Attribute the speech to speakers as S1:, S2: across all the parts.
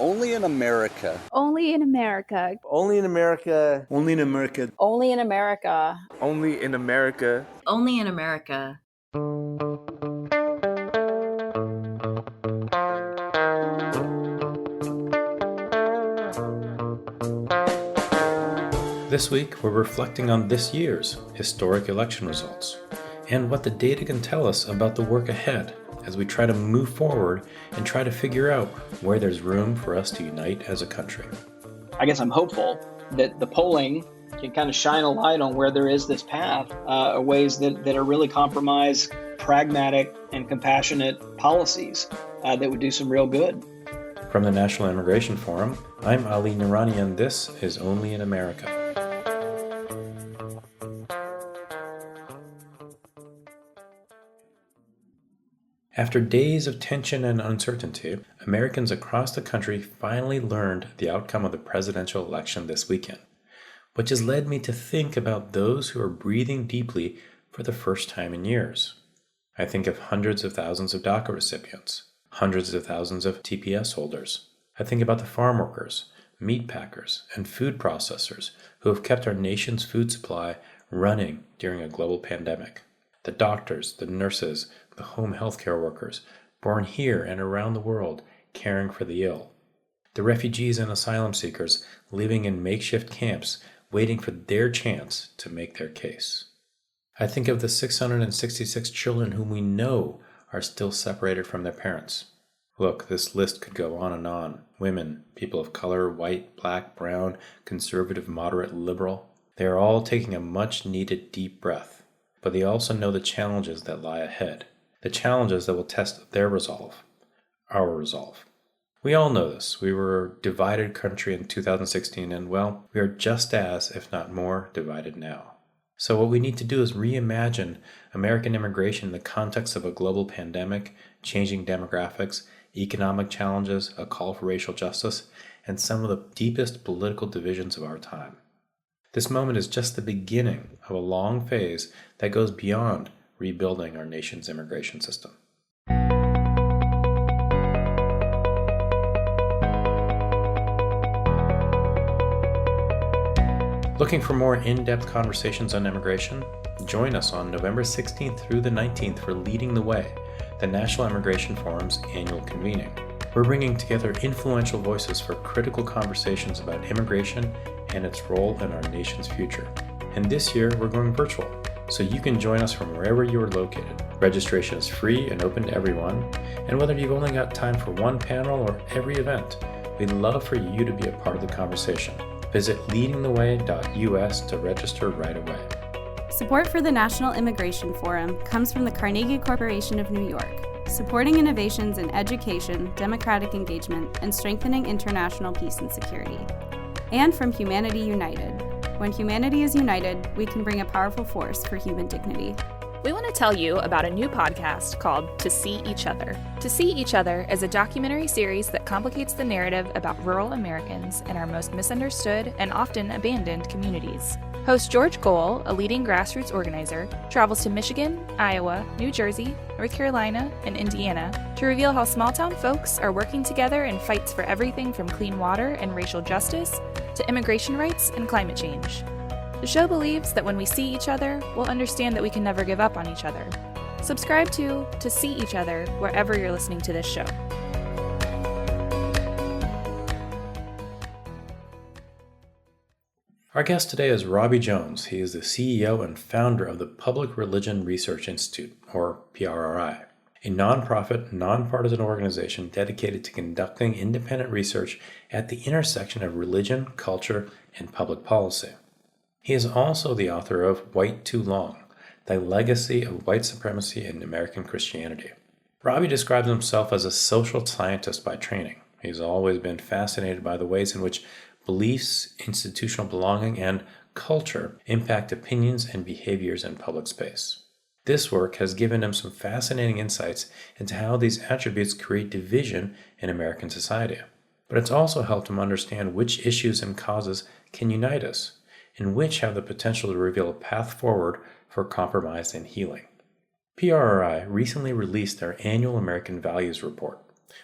S1: Only in America.
S2: Only in America.
S3: Only in America.
S4: Only in America.
S5: Only in America.
S3: Only in America.
S6: Only in America.
S7: This week, we're reflecting on this year's historic election results and what the data can tell us about the work ahead as we try to move forward and try to figure out where there's room for us to unite as a country.
S8: I guess I'm hopeful that the polling can kind of shine a light on where there is this path, ways that are really compromise pragmatic and compassionate policies that would do some real good.
S7: From the National Immigration Forum, I'm Ali Noorani, and this is Only in America. After days of tension and uncertainty, Americans across the country finally learned the outcome of the presidential election this weekend, which has led me to think about those who are breathing deeply for the first time in years. I think of hundreds of thousands of DACA recipients, hundreds of thousands of TPS holders. I think about the farm workers, meat packers, and food processors who have kept our nation's food supply running during a global pandemic. The doctors, the nurses, the home healthcare workers, born here and around the world, caring for the ill. The refugees and asylum seekers living in makeshift camps, waiting for their chance to make their case. I think of the 666 children whom we know are still separated from their parents. Look, this list could go on and on. Women, people of color, white, black, brown, conservative, moderate, liberal. They are all taking a much-needed deep breath, but they also know the challenges that lie ahead. The challenges that will test their resolve, our resolve. We all know this. We were a divided country in 2016, and well, we are just as, if not more, divided now. So what we need to do is reimagine American immigration in the context of a global pandemic, changing demographics, economic challenges, a call for racial justice, and some of the deepest political divisions of our time. This moment is just the beginning of a long phase that goes beyond rebuilding our nation's immigration system. Looking for more in-depth conversations on immigration? Join us on November 16th through the 19th for Leading the Way, the National Immigration Forum's annual convening. We're bringing together influential voices for critical conversations about immigration and its role in our nation's future. And this year, we're going virtual, so you can join us from wherever you are located. Registration is free and open to everyone, and whether you've only got time for one panel or every event, we'd love for you to be a part of the conversation. Visit leadingtheway.us to register right away.
S2: Support for the National Immigration Forum comes from the Carnegie Corporation of New York, supporting innovations in education, democratic engagement, and strengthening international peace and security. And from Humanity United. When humanity is united, we can bring a powerful force for human dignity.
S9: We want to tell you about a new podcast called To See Each Other. To See Each Other is a documentary series that complicates the narrative about rural Americans and our most misunderstood and often abandoned communities. Host George Gohl, a leading grassroots organizer, travels to Michigan, Iowa, New Jersey, North Carolina, and Indiana to reveal how small-town folks are working together in fights for everything from clean water and racial justice to immigration rights and climate change. The show believes that when we see each other, we'll understand that we can never give up on each other. Subscribe to See Each Other wherever you're listening to this show.
S7: Our guest today is Robbie Jones. He is the CEO and founder of the Public Religion Research Institute, or PRRI, a nonprofit, nonpartisan organization dedicated to conducting independent research at the intersection of religion, culture, and public policy. He is also the author of White Too Long, The Legacy of White Supremacy in American Christianity. Robbie describes himself as a social scientist by training. He's always been fascinated by the ways in which beliefs, institutional belonging, and culture impact opinions and behaviors in public space. This work has given him some fascinating insights into how these attributes create division in American society. But it's also helped him understand which issues and causes can unite us, and which have the potential to reveal a path forward for compromise and healing. PRRI recently released their annual American Values Report,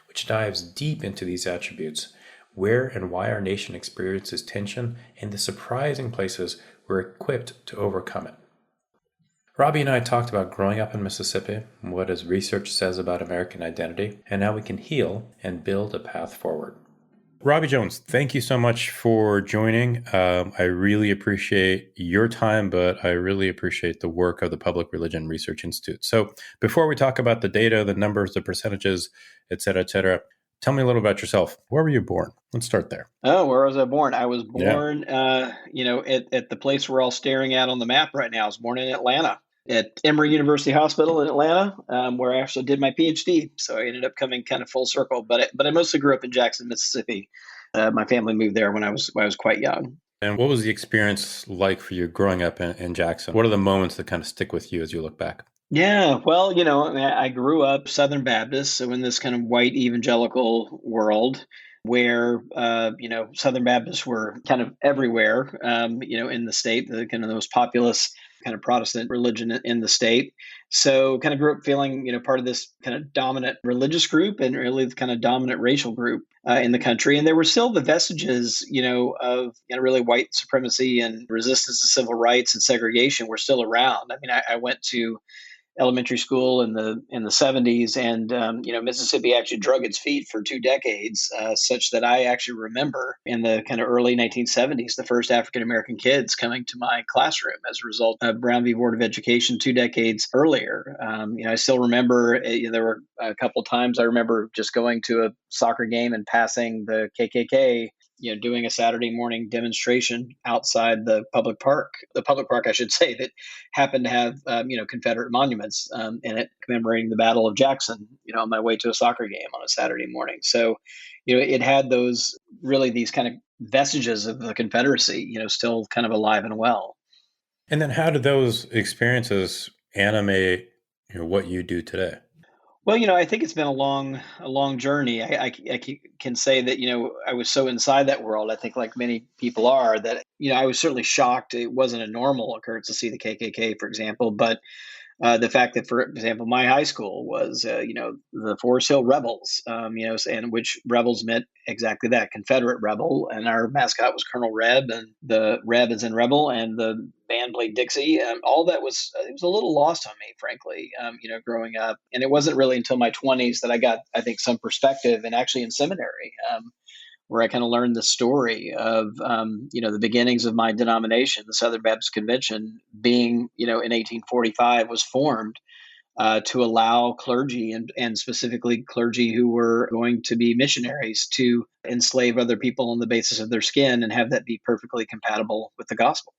S7: which dives deep into these attributes where and why our nation experiences tension, and the surprising places we're equipped to overcome it. Robbie and I talked about growing up in Mississippi, what his research says about American identity, and how we can heal and build a path forward. Robbie Jones, thank you so much for joining. I really appreciate your time, but I really appreciate the work of the Public Religion Research Institute. So before we talk about the data, the numbers, the percentages, et cetera, tell me a little about yourself. Where were you born? Let's start there.
S8: Oh, where was I born? I was born, at the place we're all staring at on the map right now. I was born in Atlanta at Emory University Hospital in Atlanta, where I actually did my PhD. So I ended up coming kind of full circle. But I mostly grew up in Jackson, Mississippi. My family moved there when I was quite young.
S7: And what was the experience like for you growing up in Jackson? What are the moments that kind of stick with you as you look back?
S8: Yeah, well, I grew up Southern Baptist, so in this kind of white evangelical world where, Southern Baptists were kind of everywhere, in the state, the kind of the most populous kind of Protestant religion in the state. So kind of grew up feeling, part of this kind of dominant religious group and really the kind of dominant racial group in the country. And there were still the vestiges, of really white supremacy and resistance to civil rights and segregation were still around. I mean, I went to elementary school in the 70s, and Mississippi actually drug its feet for 2 decades, such that I actually remember in the kind of early 1970s the first African American kids coming to my classroom as a result of Brown v. Board of Education 2 decades earlier. I still remember there were a couple times I remember just going to a soccer game and passing the KKK, doing a Saturday morning demonstration outside the public park, I should say, that happened to have, Confederate monuments in it commemorating the Battle of Jackson, on my way to a soccer game on a Saturday morning. So, it had these kind of vestiges of the Confederacy, still kind of alive and well.
S7: And then how did those experiences animate what you do today?
S8: Well, I think it's been a long journey. I can say that, I was so inside that world, I think like many people are, that, I was certainly shocked. It wasn't a normal occurrence to see the KKK, for example, but the fact that, for example, my high school was, the Forest Hill Rebels, and which rebels meant exactly that, Confederate rebel. And our mascot was Colonel Reb, and the Reb is in rebel, and the band played Dixie. All that was a little lost on me, frankly, growing up. And it wasn't really until my 20s that I got, I think, some perspective, and actually in seminary, where I kind of learned the story of, the beginnings of my denomination, the Southern Baptist Convention, being, in 1845 was formed to allow clergy and specifically clergy who were going to be missionaries to enslave other people on the basis of their skin and have that be perfectly compatible with the gospel.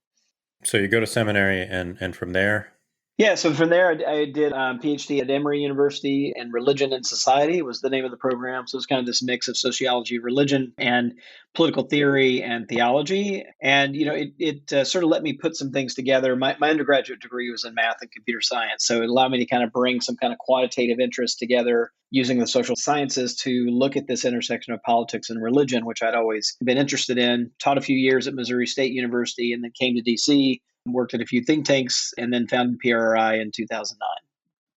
S7: So you go to seminary and from there?
S8: Yeah, so from there, I did PhD at Emory University, and Religion and Society was the name of the program. So it's kind of this mix of sociology, religion, and political theory and theology. And, it sort of let me put some things together. My undergraduate degree was in math and computer science. So it allowed me to kind of bring some kind of quantitative interest together using the social sciences to look at this intersection of politics and religion, which I'd always been interested in. Taught a few years at Missouri State University and then came to D.C., worked at a few think tanks, and then founded PRRI in 2009.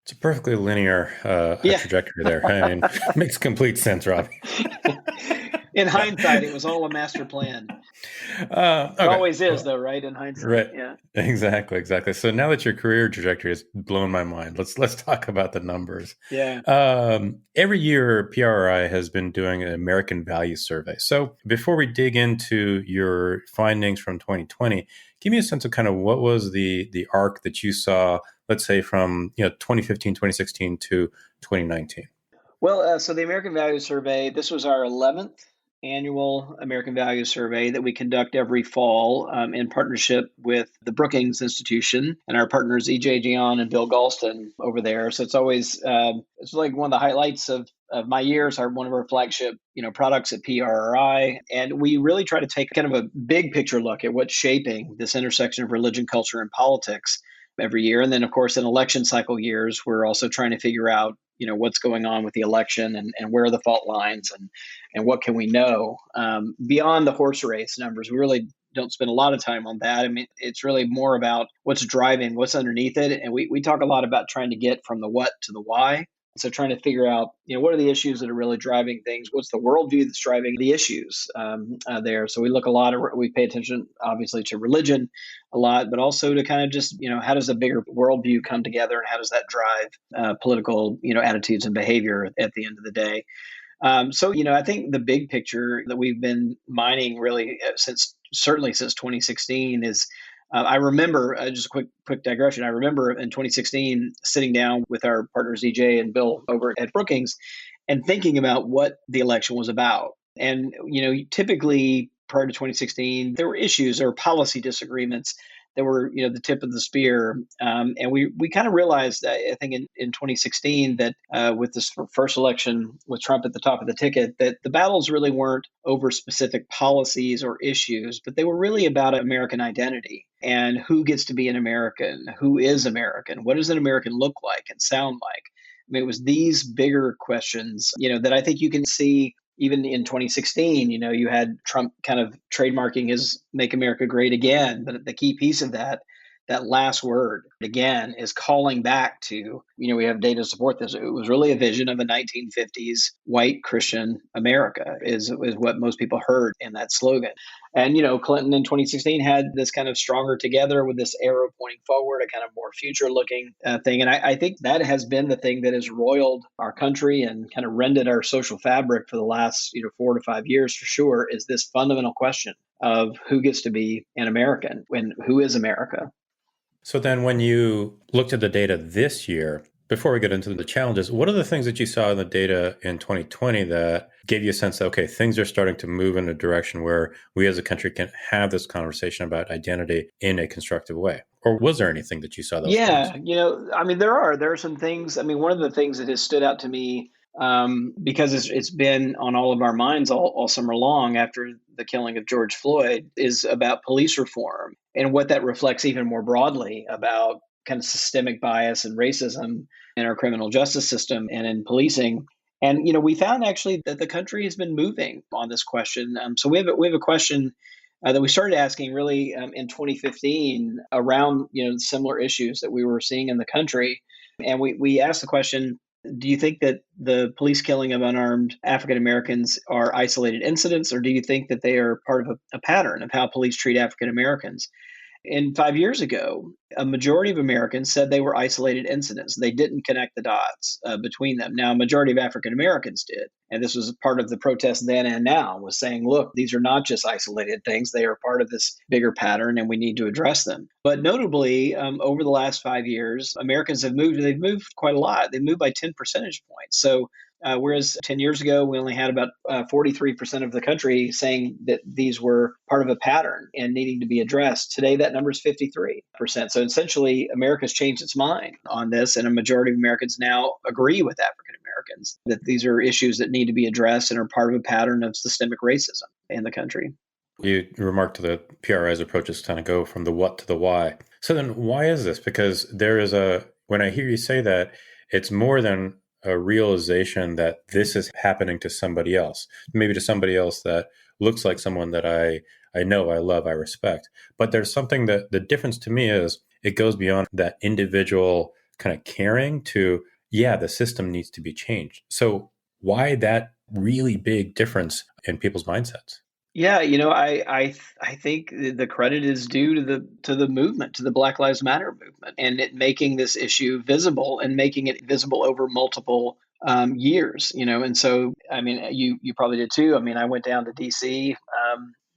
S7: It's a perfectly linear trajectory there. I mean, makes complete sense, Robbie.
S8: In hindsight, it was all a master plan.
S7: Okay.
S8: It always is, though, right? In hindsight,
S7: right?
S8: Yeah.
S7: Exactly. So now that your career trajectory has blown my mind, let's talk about the numbers.
S8: Yeah.
S7: Every year, PRRI has been doing an American Values Survey. So before we dig into your findings from 2020, give me a sense of kind of what was the arc that you saw, let's say from 2015, 2016 to 2019.
S8: Well, so the American Values Survey, this was our 11th annual American Values Survey that we conduct every fall in partnership with the Brookings Institution and our partners E.J. Dionne and Bill Galston over there. So it's always it's like one of the highlights of my years, one of our flagship products at PRRI. And we really try to take kind of a big picture look at what's shaping this intersection of religion, culture, and politics every year. And then, of course, in election cycle years, we're also trying to figure out what's going on with the election and where are the fault lines and what can we know beyond the horse race numbers. We really don't spend a lot of time on that. I mean, it's really more about what's driving, what's underneath it. And we talk a lot about trying to get from the what to the why. So trying to figure out, what are the issues that are really driving things? What's the worldview that's driving the issues there? So we pay attention, obviously, to religion a lot, but also to kind of just, how does a bigger worldview come together and how does that drive political, attitudes and behavior at the end of the day? I think the big picture that we've been mining really certainly since 2016 is I remember, just a quick digression. I remember in 2016 sitting down with our partners EJ and Bill over at Brookings and thinking about what the election was about. And, typically prior to 2016, there were issues or policy disagreements that were, the tip of the spear. And we kind of realized, I think in 2016, that with this first election with Trump at the top of the ticket, that the battles really weren't over specific policies or issues, but they were really about American identity and who gets to be an American, who is American, what does an American look like and sound like. I mean, it was these bigger questions, that I think you can see even in 2016, you had Trump kind of trademarking his "Make America Great Again," but the key piece of that last word again is calling back to, we have data to support this. It was really a vision of a 1950s white Christian America is what most people heard in that slogan. And, Clinton in 2016 had this kind of stronger together with this arrow pointing forward, a kind of more future looking thing. And I think that has been the thing that has roiled our country and kind of rended our social fabric for the last, 4 to 5 years for sure, is this fundamental question of who gets to be an American and who is America.
S7: So then when you looked at the data this year, before we get into the challenges, what are the things that you saw in the data in 2020 that gave you a sense that, okay, things are starting to move in a direction where we as a country can have this conversation about identity in a constructive way? Or was there anything that you saw that was promising?
S8: There are some things. One of the things that has stood out to me, because it's been on all of our minds all summer long after the killing of George Floyd, is about police reform and what that reflects even more broadly about kind of systemic bias and racism in our criminal justice system and in policing. And, we found actually that the country has been moving on this question. So we have a question that we started asking really in 2015 around, similar issues that we were seeing in the country. And we asked the question, do you think that the police killing of unarmed African Americans are isolated incidents, or do you think that they are part of a pattern of how police treat African Americans? And 5 years ago, a majority of Americans said they were isolated incidents. They didn't connect the dots between them. Now, a majority of African Americans did. And this was part of the protest then and now, was saying, look, these are not just isolated things. They are part of this bigger pattern and we need to address them. But notably, over the last 5 years, Americans have moved. They've moved quite a lot. They moved by 10 percentage points. So whereas 10 years ago, we only had about 43% of the country saying that these were part of a pattern and needing to be addressed. Today, that number is 53%. So essentially, America's changed its mind on this, and a majority of Americans now agree with African Americans that these are issues that need to be addressed and are part of a pattern of systemic racism in the country.
S7: You remarked to the PRRI's approaches kind of go from the what to the why. So then why is this? Because when I hear you say that, it's more than a realization that this is happening to somebody else, maybe to somebody else that looks like someone that I know, I love, I respect. But there's something that the difference to me is it goes beyond that individual kind of caring to, the system needs to be changed. So why that really big difference in people's mindsets?
S8: Yeah, I think the credit is due to the movement, to the Black Lives Matter movement, and it making this issue visible and making it visible over multiple years. And so you probably did too. I went down to DC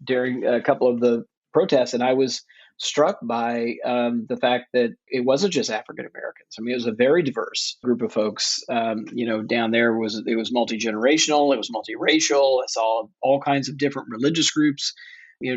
S8: during a couple of the protests, and I was struck by the fact that it wasn't just African Americans. It was a very diverse group of folks. Down there it was multi-generational, it was multiracial. I saw all kinds of different religious groups,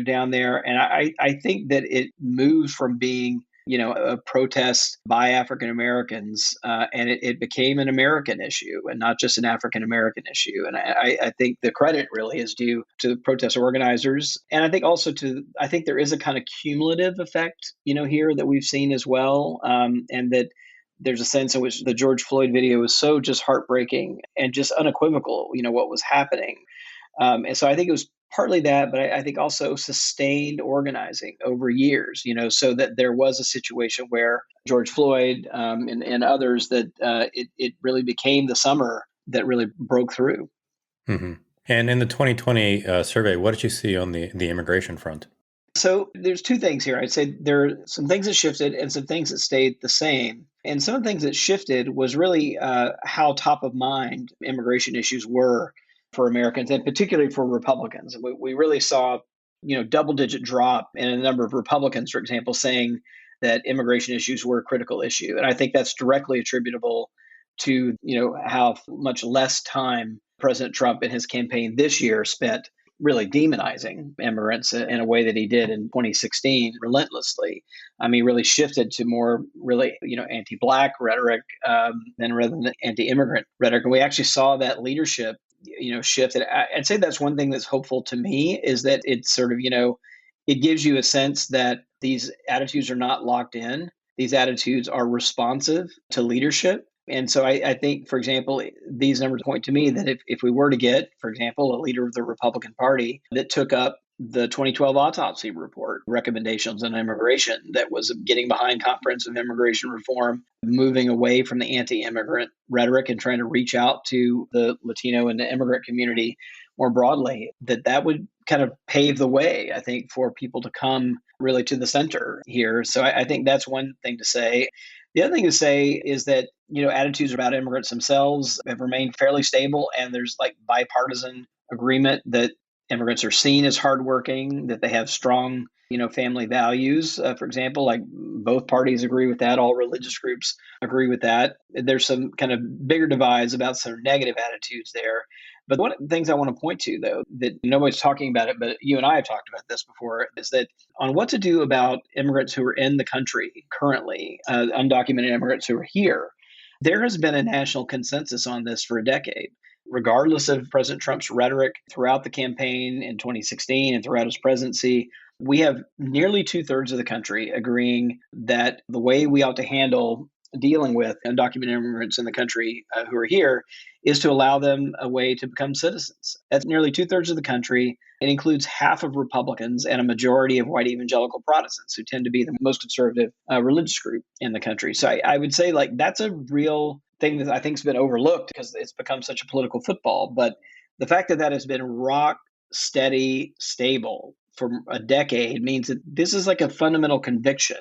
S8: down there. And I think that it moved from being, a protest by African Americans, and it became an American issue and not just an African American issue. And I think the credit really is due to the protest organizers. And I think also I think there is a kind of cumulative effect, here that we've seen as well. And that there's a sense in which the George Floyd video was so just heartbreaking and just unequivocal, what was happening. And so I think it was partly that, but I think also sustained organizing over years, so that there was a situation where George Floyd and others that it really became the summer that really broke through.
S7: Mm-hmm. And in the 2020 survey, what did you see on the immigration front?
S8: So there's two things here. I'd say there are some things that shifted and some things that stayed the same. And some of the things that shifted was really how top of mind immigration issues were for Americans and particularly for Republicans. We really saw, double-digit drop in a number of Republicans, for example, saying that immigration issues were a critical issue. And I think that's directly attributable to, how much less time President Trump in his campaign this year spent really demonizing immigrants in a way that he did in 2016 relentlessly. He really shifted to more really, anti-Black rhetoric than rather than anti-immigrant rhetoric. And we actually saw that leadership, shift. And I'd say that's one thing that's hopeful to me is that it's sort of, it gives you a sense that these attitudes are not locked in. These attitudes are responsive to leadership. And so I think, for example, these numbers point to me that if we were to get, for example, a leader of the Republican Party that took up the 2012 autopsy report recommendations on immigration, that was getting behind comprehensive immigration reform, moving away from the anti-immigrant rhetoric and trying to reach out to the Latino and the immigrant community more broadly, that would kind of pave the way, I think, for people to come really to the center here. So I think that's one thing to say. The other thing to say is that, attitudes about immigrants themselves have remained fairly stable, and there's like bipartisan agreement that immigrants are seen as hardworking, that they have strong, family values. For example, like both parties agree with that. All religious groups agree with that. There's some kind of bigger divides about some negative attitudes there. But one of the things I want to point to, though, that nobody's talking about it, but you and I have talked about this before, is that on what to do about immigrants who are in the country currently, undocumented immigrants who are here, there has been a national consensus on this for a decade. Regardless of President Trump's rhetoric throughout the campaign in 2016 and throughout his presidency, we have nearly 2/3 of the country agreeing that the way we ought to handle dealing with undocumented immigrants in the country who are here is to allow them a way to become citizens. That's nearly 2/3 of the country. It includes half of Republicans and a majority of white evangelical Protestants, who tend to be the most conservative religious group in the country. So I would say that's a real thing that I think has been overlooked because it's become such a political football. But the fact that has been rock steady, stable for a decade means that this is like a fundamental conviction,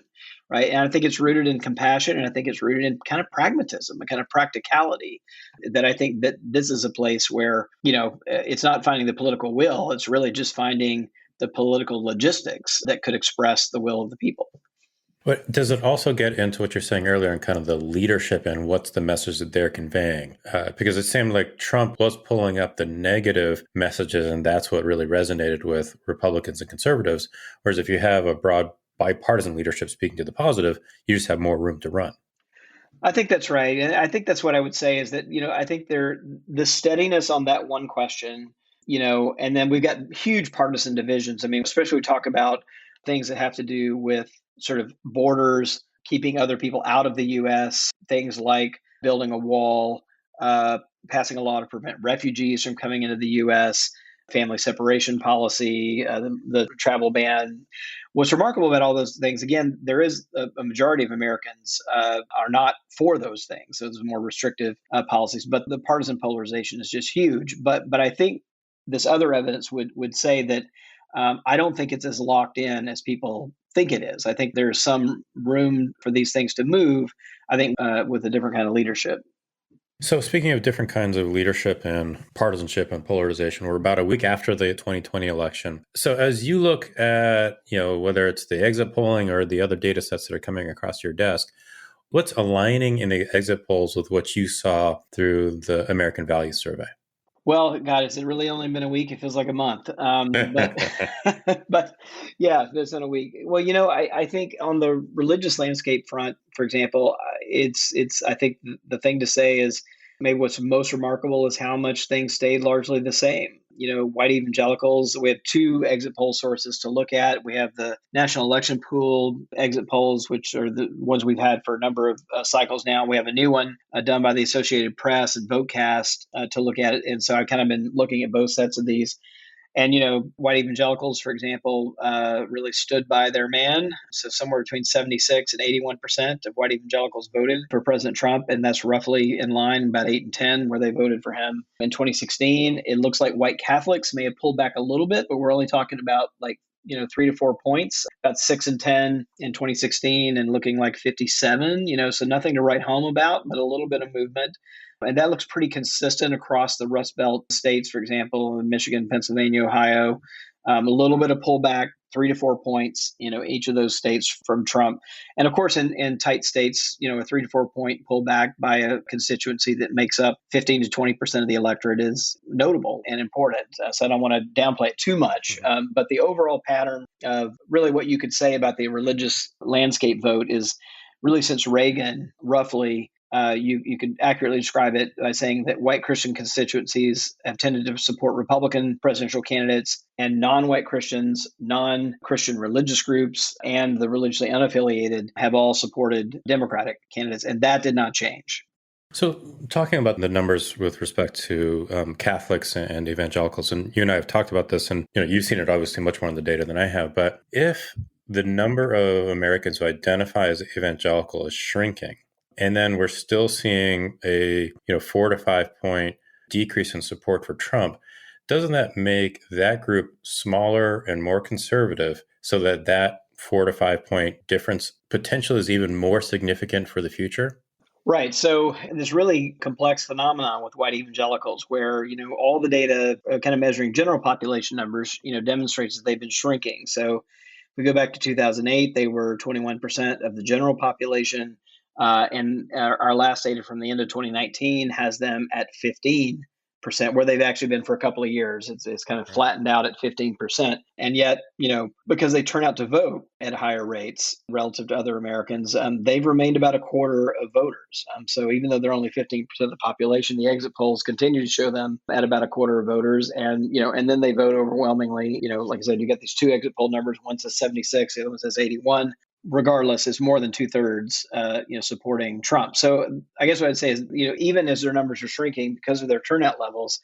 S8: right? And I think it's rooted in compassion, and I think it's rooted in kind of pragmatism, a kind of practicality, that I think that this is a place where, it's not finding the political will, it's really just finding the political logistics that could express the will of the people.
S7: But does it also get into what you're saying earlier and kind of the leadership and what's the message that they're conveying? Because it seemed like Trump was pulling up the negative messages, and that's what really resonated with Republicans and conservatives. Whereas if you have a broad bipartisan leadership speaking to the positive, you just have more room to run.
S8: I think that's right. And I think that's what I would say is that, I think the steadiness on that one question, and then we've got huge partisan divisions. Especially we talk about things that have to do with sort of borders, keeping other people out of the U.S., things like building a wall, passing a law to prevent refugees from coming into the U.S., family separation policy, the travel ban. What's remarkable about all those things, again, there is a majority of Americans are not for those things. So those more restrictive policies, but the partisan polarization is just huge. But I think this other evidence would say that I don't think it's as locked in as people think it is. I think there's some room for these things to move, I think, with a different kind of leadership.
S7: So speaking of different kinds of leadership and partisanship and polarization, we're about a week after the 2020 election. So as you look at, whether it's the exit polling or the other data sets that are coming across your desk, what's aligning in the exit polls with what you saw through the American Values Survey?
S8: Well, God, it's really only been a week. It feels like a month. But yeah, it's been a week. Well, I think on the religious landscape front, for example, it's I think the thing to say is maybe what's most remarkable is how much things stayed largely the same. white evangelicals. We have two exit poll sources to look at. We have the National Election Pool exit polls, which are the ones we've had for a number of cycles now. We have a new one done by the Associated Press and VoteCast to look at it. And so I've kind of been looking at both sets of these. And, white evangelicals, for example, really stood by their man. So somewhere between 76 and 81% of white evangelicals voted for President Trump. And that's roughly in line, about 8 and 10, where they voted for him. In 2016, it looks like white Catholics may have pulled back a little bit, but we're only talking about 3 to 4 points, about 6 and 10 in 2016 and looking like 57, so nothing to write home about, but a little bit of movement. And that looks pretty consistent across the Rust Belt states, for example, in Michigan, Pennsylvania, Ohio. A little bit of pullback, 3 to 4 points, each of those states from Trump. And of course, in tight states, a 3 to 4 point pullback by a constituency that makes up 15 to 20% of the electorate is notable and important. So I don't want to downplay it too much. But the overall pattern of really what you could say about the religious landscape vote is really since Reagan, roughly, you could accurately describe it by saying that white Christian constituencies have tended to support Republican presidential candidates, and non-white Christians, non-Christian religious groups, and the religiously unaffiliated have all supported Democratic candidates, and that did not change.
S7: So talking about the numbers with respect to Catholics and evangelicals, and you and I have talked about this, and you've seen it obviously much more in the data than I have, but if the number of Americans who identify as evangelical is shrinking, and then we're still seeing a 4 to 5 point decrease in support for Trump, doesn't that make that group smaller and more conservative so that 4 to 5 point difference potentially is even more significant for the future?
S8: Right. So this really complex phenomenon with white evangelicals where, all the data kind of measuring general population numbers, demonstrates that they've been shrinking. So if we go back to 2008, they were 21% of the general population. And our last data from the end of 2019 has them at 15%, where they've actually been for a couple of years. It's kind of flattened out at 15%. And yet, because they turn out to vote at higher rates relative to other Americans, they've remained about a quarter of voters. So even though they're only 15% of the population, the exit polls continue to show them at about a quarter of voters. And, and then they vote overwhelmingly. Like I said, you got these two exit poll numbers. One says 76, the other one says 81. Regardless, it's more than 2/3, supporting Trump. So I guess what I'd say is, even as their numbers are shrinking because of their turnout levels,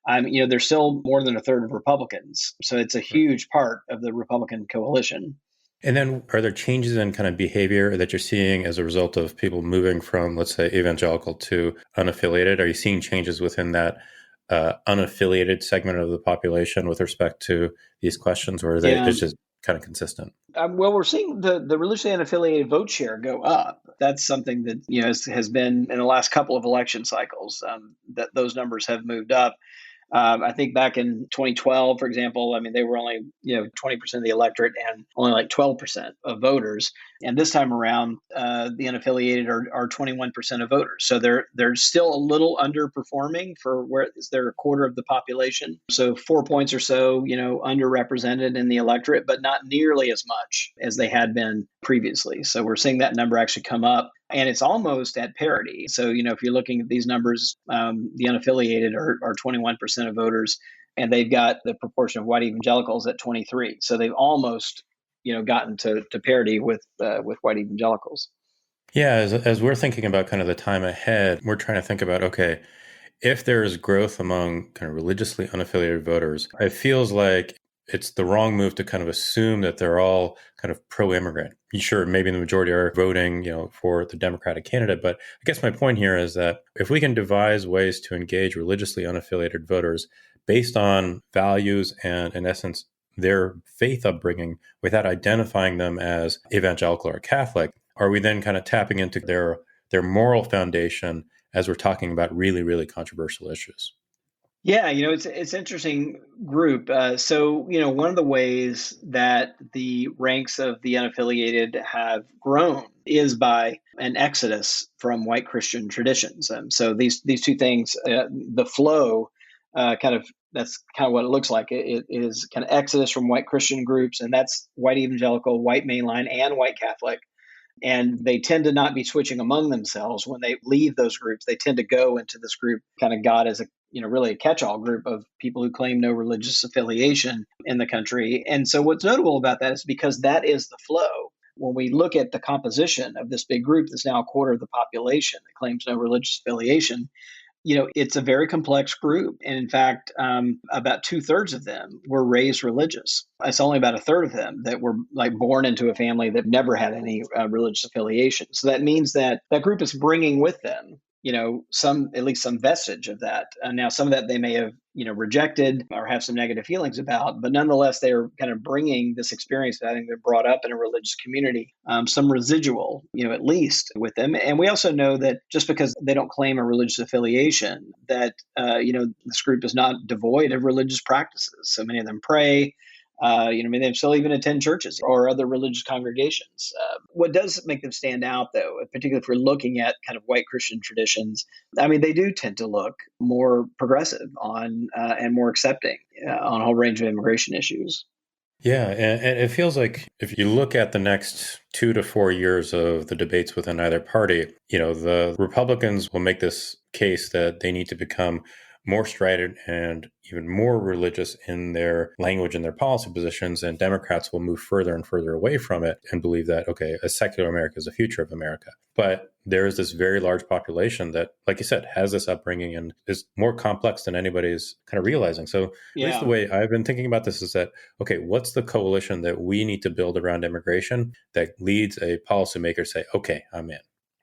S8: they're still more than a third of Republicans. So it's a huge part of the Republican coalition.
S7: And then are there changes in kind of behavior that you're seeing as a result of people moving from, let's say, evangelical to unaffiliated? Are you seeing changes within that unaffiliated segment of the population with respect to these questions, or are they it's just kind of consistent?
S8: Well, we're seeing the religiously unaffiliated vote share go up. That's something that has been in the last couple of election cycles, that those numbers have moved up. I think back in 2012, for example, they were only 20% of the electorate and only like 12% of voters. And this time around, the unaffiliated are 21% of voters. So they're still a little underperforming for where they're a quarter of the population. So 4 points or so, underrepresented in the electorate, but not nearly as much as they had been previously. So we're seeing that number actually come up. And it's almost at parity. So, if you're looking at these numbers, the unaffiliated are 21% of voters, and they've got the proportion of white evangelicals at 23. So they've almost, gotten to parity with white evangelicals.
S7: Yeah, as we're thinking about kind of the time ahead, we're trying to think about, okay, if there is growth among kind of religiously unaffiliated voters, it feels like it's the wrong move to kind of assume that they're all kind of pro-immigrant. Sure, maybe the majority are voting, for the Democratic candidate, but I guess my point here is that if we can devise ways to engage religiously unaffiliated voters based on values and, in essence, their faith upbringing without identifying them as evangelical or Catholic, are we then kind of tapping into their moral foundation as we're talking about really, really controversial issues?
S8: Yeah, it's an interesting group. So, one of the ways that the ranks of the unaffiliated have grown is by an exodus from white Christian traditions. So these two things, the flow, that's kind of what it looks like. It is kind of exodus from white Christian groups, and that's white evangelical, white mainline, and white Catholic. And they tend to not be switching among themselves when they leave those groups. They tend to go into this group, kind of God as a really a catch-all group of people who claim no religious affiliation in the country. And so what's notable about that is because that is the flow. When we look at the composition of this big group that's now a quarter of the population that claims no religious affiliation, it's a very complex group. And in fact, about 2/3 of them were raised religious. It's only about 1/3 of them that were born into a family that never had any religious affiliation. So that means that group is bringing with them, at least some vestige of that. Now, some of that they may have, rejected or have some negative feelings about, but nonetheless, they're kind of bringing this experience of having been brought up in a religious community, some residual, at least with them. And we also know that just because they don't claim a religious affiliation, that, this group is not devoid of religious practices. So many of them pray. Many of them still even attend churches or other religious congregations. What does make them stand out, though, particularly if we're looking at kind of white Christian traditions, they do tend to look more progressive on and more accepting on a whole range of immigration issues.
S7: Yeah, and it feels like if you look at the next 2 to 4 years of the debates within either party, the Republicans will make this case that they need to become more strident and even more religious in their language and their policy positions, and Democrats will move further and further away from it and believe that, okay, a secular America is the future of America. But there is this very large population that, like you said, has this upbringing and is more complex than anybody's kind of realizing. So at least the way I've been thinking about this is that, okay, what's the coalition that we need to build around immigration that leads a policymaker to say, okay, I'm in?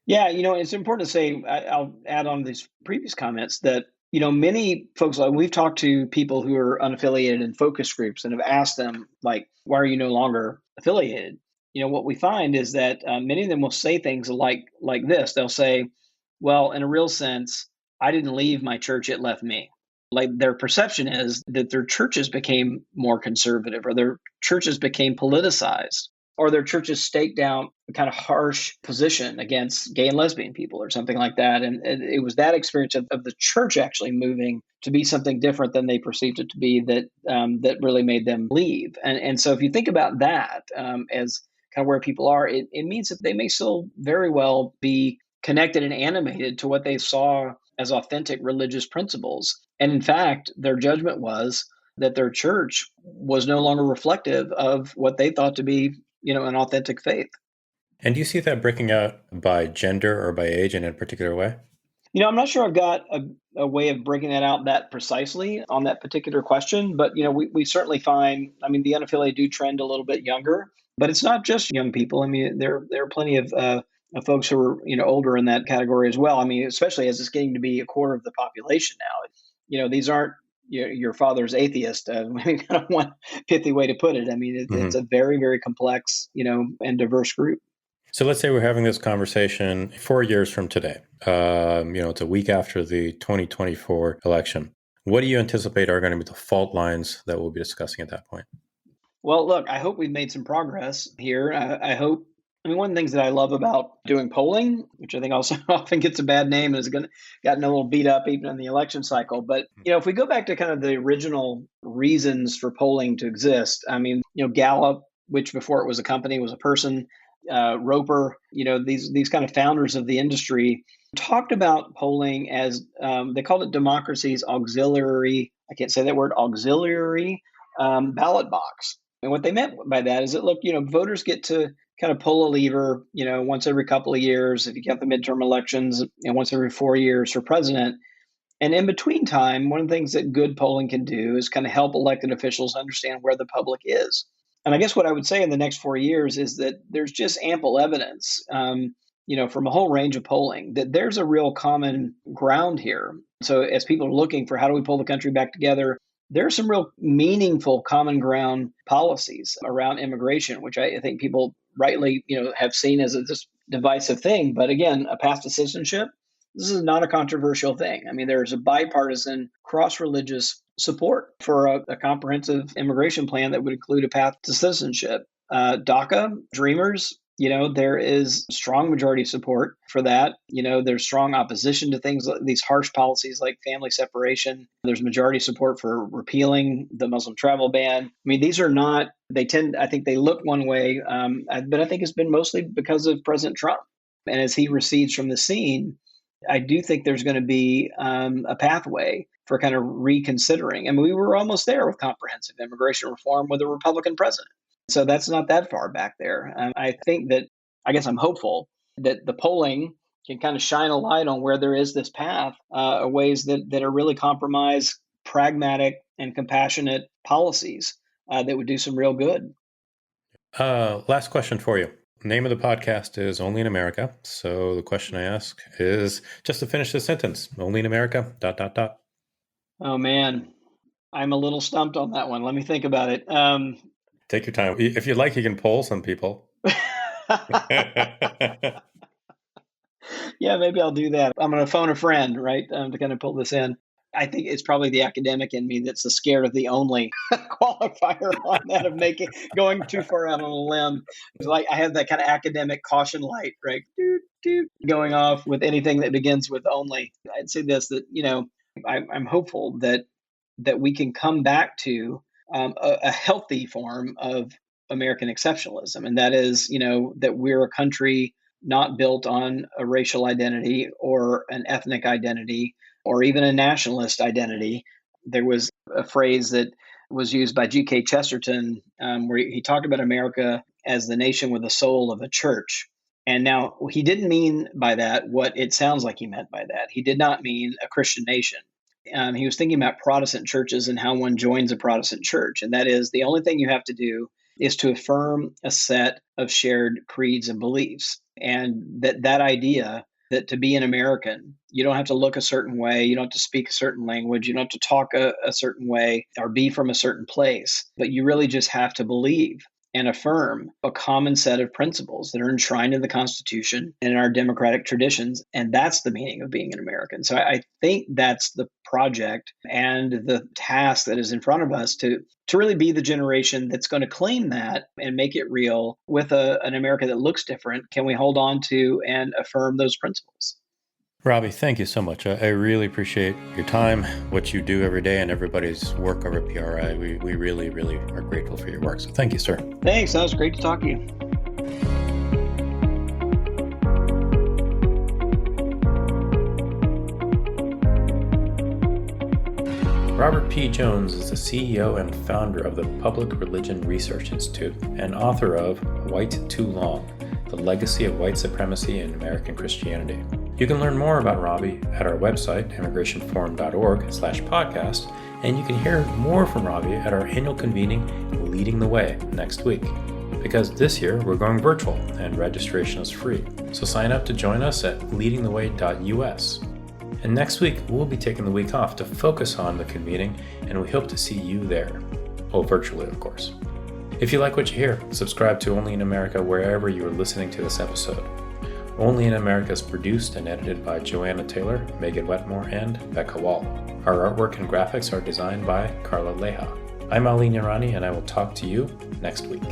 S8: Yeah, it's important to say, I'll add on these previous comments that, many folks, we've talked to people who are unaffiliated in focus groups and have asked them, why are you no longer affiliated? What we find is that many of them will say things like this. They'll say, well, in a real sense, I didn't leave my church, it left me. Their perception is that their churches became more conservative, or their churches became politicized, or their churches staked out a kind of harsh position against gay and lesbian people or something like that. And it was that experience of the church actually moving to be something different than they perceived it to be that really made them leave. And so if you think about that as kind of where people are, it means that they may still very well be connected and animated to what they saw as authentic religious principles. And in fact, their judgment was that their church was no longer reflective of what they thought to be, an authentic faith.
S7: And do you see that breaking out by gender or by age in a particular way?
S8: I'm not sure I've got a way of breaking that out that precisely on that particular question, but, we certainly find, the unaffiliated do trend a little bit younger, but it's not just young people. There are plenty of folks who are, older in that category as well. Especially as it's getting to be a quarter of the population now. These aren't your father's atheist, kind of one pithy way to put it. It's a very, very complex, and diverse group.
S7: So let's say we're having this conversation 4 years from today. It's a week after the 2024 election. What do you anticipate are going to be the fault lines that we'll be discussing at that point? Well,
S8: look, I hope we've made some progress here. I hope. One of the things that I love about doing polling, which I think also often gets a bad name, is gotten a little beat up even in the election cycle. But, if we go back to kind of the original reasons for polling to exist, Gallup, which before it was a company, was a person, Roper, these kind of founders of the industry talked about polling as, they called it democracy's auxiliary, I can't say that word, auxiliary ballot box. And what they meant by that is that, look, voters get to kind of pull a lever, once every couple of years, if you count the midterm elections, and once every 4 years for president. And in between time, one of the things that good polling can do is kind of help elected officials understand where the public is. And I guess what I would say in the next 4 years is that there's just ample evidence, from a whole range of polling, that there's a real common ground here. So as people are looking for how do we pull the country back together, there are some real meaningful common ground policies around immigration, which I think people rightly, have seen as this divisive thing. But again, a path to citizenship, this is not a controversial thing. There's a bipartisan, cross-religious support for a comprehensive immigration plan that would include a path to citizenship. DACA, Dreamers, there is strong majority support for that. There's strong opposition to things like these harsh policies like family separation. There's majority support for repealing the Muslim travel ban. These are not, I think they look one way, but I think it's been mostly because of President Trump. And as he recedes from the scene, I do think there's going to be a pathway for kind of reconsidering. I mean, we were almost there with comprehensive immigration reform with a Republican president. So that's not that far back there. I think that, I guess I'm hopeful that the polling can kind of shine a light on where there is this path, ways that are really compromise pragmatic and compassionate policies that would do some real good.
S7: Last question for you. The name of the podcast is Only in America. So the question I ask is just to finish the sentence. Only in America, ...
S8: Oh, man. I'm a little stumped on that one. Let me think about it.
S7: Take your time. If you'd like, you can poll some people.
S8: Yeah, maybe I'll do that. I'm going to phone a friend, right, to kind of pull this in. I think it's probably the academic in me that's scared of the only qualifier on that, of going too far out on a limb. It's like I have that kind of academic caution light, right, going off with anything that begins with only. I'd say this, that, I'm hopeful that we can come back to a healthy form of American exceptionalism. And that is, that we're a country not built on a racial identity or an ethnic identity or even a nationalist identity. There was a phrase that was used by G.K. Chesterton where he talked about America as the nation with the soul of a church. And now he didn't mean by that what it sounds like he meant by that. He did not mean a Christian nation. He was thinking about Protestant churches and how one joins a Protestant church. And that is, the only thing you have to do is to affirm a set of shared creeds and beliefs. And that idea that to be an American, you don't have to look a certain way, you don't have to speak a certain language, you don't have to talk a certain way or be from a certain place, but you really just have to believe and affirm a common set of principles that are enshrined in the Constitution and in our democratic traditions. And that's the meaning of being an American. So I think that's the project and the task that is in front of us to really be the generation that's going to claim that and make it real with an America that looks different. Can we hold on to and affirm those principles?
S7: Robbie, thank you so much. I really appreciate your time, what you do every day, and everybody's work over at PRRI. We really, really are grateful for your work. So thank you, sir.
S8: Thanks. That was great to talk to you.
S7: Robert P. Jones is the CEO and founder of the Public Religion Research Institute and author of White Too Long, The Legacy of White Supremacy in American Christianity. You can learn more about Robbie at our website, immigrationforum.org/podcast, and you can hear more from Robbie at our annual convening, Leading the Way, next week. Because this year we're going virtual and registration is free, so sign up to join us at leadingtheway.us. And next week we'll be taking the week off to focus on the convening, and we hope to see you there. Oh, virtually, of course. If you like what you hear, subscribe to Only in America wherever you are listening to this episode. Only in America is produced and edited by Joanna Taylor, Megan Wetmore, and Becca Wall. Our artwork and graphics are designed by Carla Leha. I'm Ali Nirani, and I will talk to you next week.